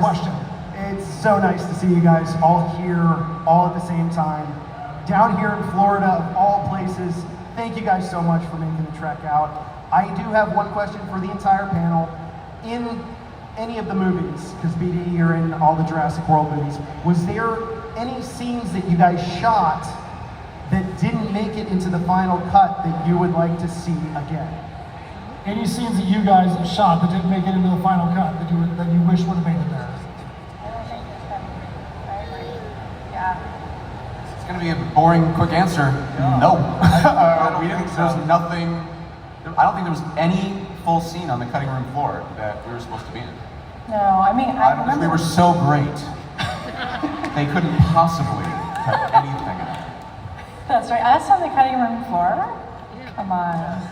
question. It's so nice to see you guys all here, all at the same time. Down here in Florida, of all places, thank you guys so much for making the trek out. I do have one question for the entire panel. In any of the movies, because BD, you're in all the Jurassic World movies, was there any scenes that you guys shot that didn't make it into the final cut that you would like to see again? Any scenes that you guys shot that didn't make it into the final cut that you wish would have made it there? It's going to be a boring, quick answer. No. There's nothing. I don't think there was any full scene on the cutting room floor that we were supposed to be in. No, I mean, I remember. We were so great. They couldn't possibly cut anything out. That's right. Us on the cutting room floor? Come on.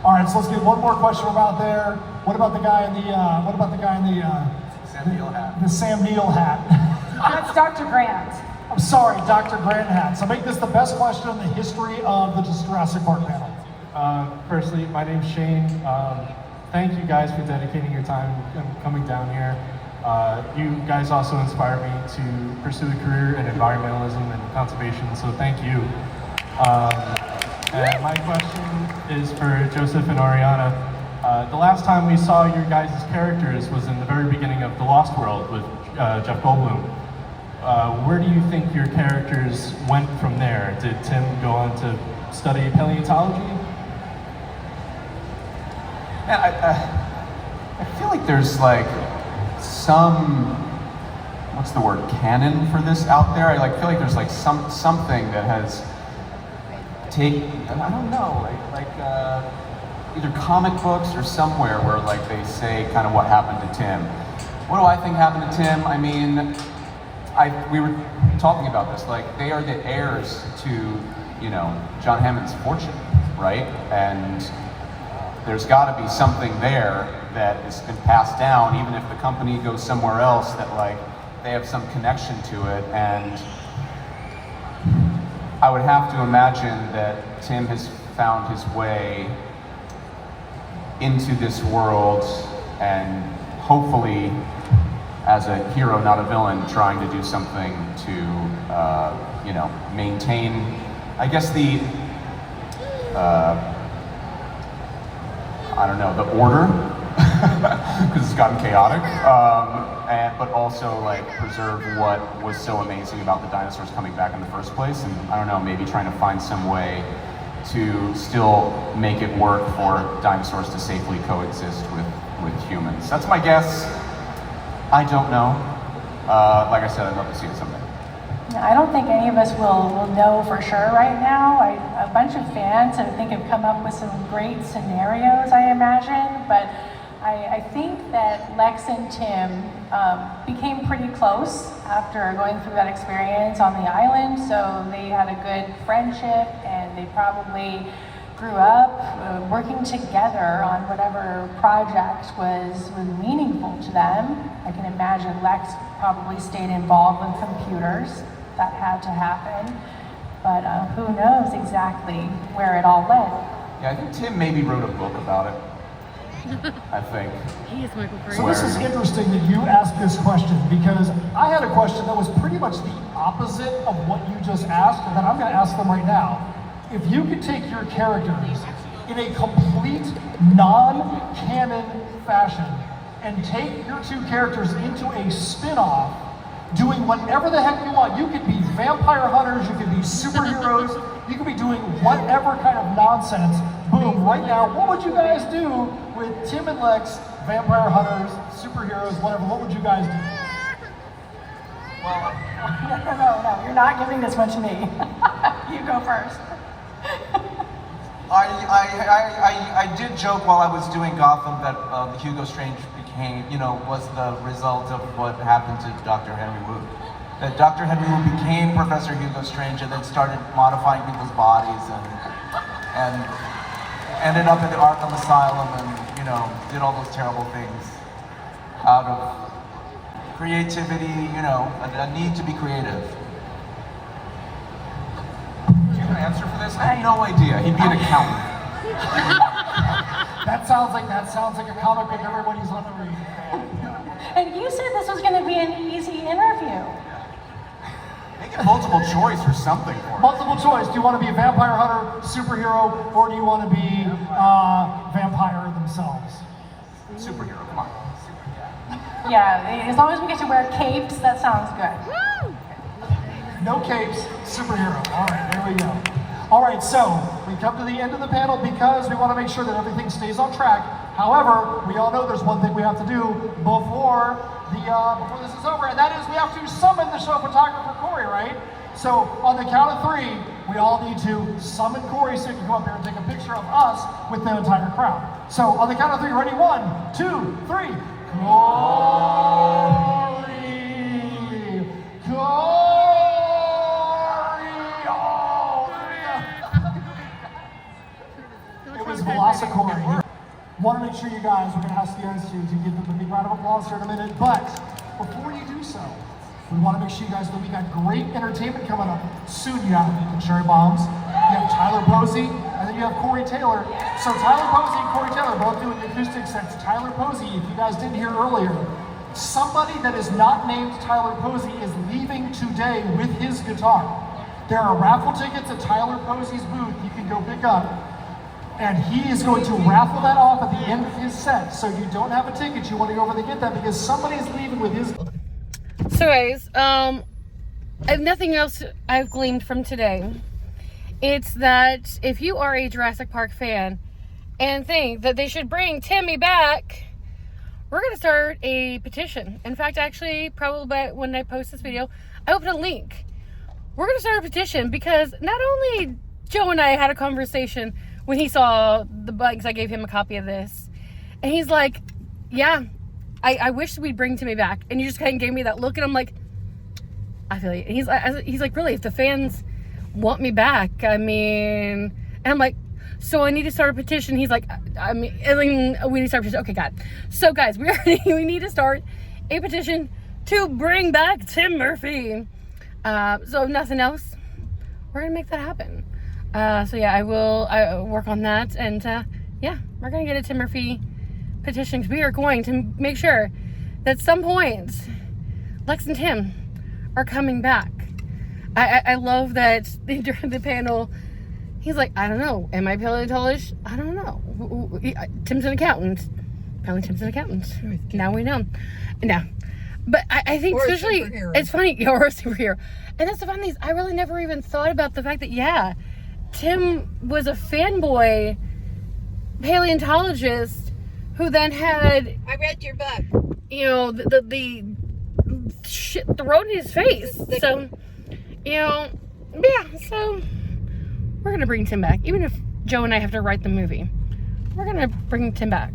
All right, so let's get one more question from out there. What about the guy in the Sam Neill hat? The Sam Neill hat. That's Dr. Grant. I'm sorry, Dr. Grant hat. So make this the best question in the history of the Jurassic Park panel. Firstly, my name's Shane. Thank you guys for dedicating your time and coming down here. You guys also inspire me to pursue a career in environmentalism and conservation, so thank you. And my question is for Joseph and Ariana. The last time we saw your guys' characters was in the very beginning of The Lost World with Jeff Goldblum. Where do you think your characters went from there? Did Tim go on to study paleontology? I feel like there's like some, what's the word, canon for this out there. I feel like there's like something that has I don't know, either comic books or somewhere where like they say kind of what happened to Tim. What do I think happened to Tim? I mean, we were talking about this, like they are the heirs to, you know, John Hammond's fortune, right? And there's got to be something there that has been passed down, even if the company goes somewhere else, that like they have some connection to it. And I would have to imagine that Tim has found his way into this world and hopefully as a hero, not a villain, trying to do something to, you know, maintain, I guess I don't know, the order, because it's gotten chaotic, but also like preserve what was so amazing about the dinosaurs coming back in the first place, and I don't know, maybe trying to find some way to still make it work for dinosaurs to safely coexist with humans. That's my guess. I don't know. Like I said, I'd love to see it someday. I don't think any of us will know for sure right now. A bunch of fans I think have come up with some great scenarios, I imagine, but I think that Lex and Tim became pretty close after going through that experience on the island, so they had a good friendship and they probably grew up working together on whatever project was meaningful to them. I can imagine Lex probably stayed involved with computers. That had to happen, but who knows exactly where it all led. Yeah, I think Tim maybe wrote a book about it. I think. He is Michael Craig. So this is interesting that you asked this question, because I had a question that was pretty much the opposite of what you just asked, and that I'm going to ask them right now. If you could take your characters in a complete non-canon fashion and take your two characters into a spin-off, doing whatever the heck you want. You could be vampire hunters, you could be superheroes, you could be doing whatever kind of nonsense. Boom, right now, what would you guys do with Tim and Lex, vampire hunters, superheroes, whatever, what would you guys do? Well, no, you're not giving this one to me. You go first. I did joke while I was doing Gotham that Hugo Strange was the result of what happened to Dr. Henry Wu. That Dr. Henry Wu became Professor Hugo Strange and then started modifying people's bodies and ended up in the Arkham Asylum and, did all those terrible things out of creativity, a need to be creative. Do you have an answer for this? I have no idea. He'd be an accountant. That sounds like a comic book everybody's on the read. And you said this was going to be an easy interview. Make it multiple choice or something for me. Multiple choice. Do you want to be a vampire hunter, superhero, or do you want to be vampire themselves? Superhero, come on. Yeah, as long as we get to wear capes, that sounds good. No capes, superhero. All right, there we go. All right, so we come to the end of the panel because we want to make sure that everything stays on track. However, we all know there's one thing we have to do before this is over, and that is we have to summon the show photographer Corey, right? So on the count of 3, we all need to summon Corey so he can come up here and take a picture of us with the entire crowd. So on the count of 3, ready? 1, 2, 3. Corey! Corey! It was Velocicorey. Want to make sure you guys, we're going to ask the guys to give them a big round of applause here in a minute, but before you do so, we want to make sure you guys know we got great entertainment coming up. Soon you have Cherry Bombs, you have Tyler Posey, and then you have Corey Taylor. So Tyler Posey and Corey Taylor both doing acoustic sets. Tyler Posey, if you guys didn't hear earlier, somebody that is not named Tyler Posey is leaving today with his guitar. There are raffle tickets at Tyler Posey's booth you can go pick up. And he is going to raffle that off at the end of his set. So you don't have a ticket, you want to go over and get that because somebody's leaving with his... So guys, nothing else I've gleaned from today, it's that if you are a Jurassic Park fan and think that they should bring Timmy back, we're going to start a petition. In fact, actually, probably when I post this video, I open a link. We're going to start a petition because not only Joe and I had a conversation when he saw the bugs, I gave him a copy of this, and he's like, yeah, I wish we'd bring Timmy back. And you just kind of gave me that look, and I'm like, I feel you. And he's like, really, if the fans want me back, I mean, and I'm like, so I need to start a petition. He's like, I mean, we need to start a petition. Okay, God. So guys, we need to start a petition to bring back Tim Murphy. So if nothing else, we're gonna make that happen. So yeah, I will work on that, and yeah, we're gonna get a Tim Murphy petition, because we are going to make sure that at some point Lex and Tim are coming back. I love that during the panel, he's like, I don't know, am I paleontologist? I don't know. Tim's an accountant. Apparently Tim's an accountant. Now we know. Now, but I think especially, it's funny, or a superhero. And that's the fun thing, I really never even thought about the fact that, yeah, Tim was a fanboy paleontologist who then had, I read your book. You know, the shit thrown in his face. So, you know, yeah, so we're gonna bring Tim back. Even if Joe and I have to write the movie, we're gonna bring Tim back.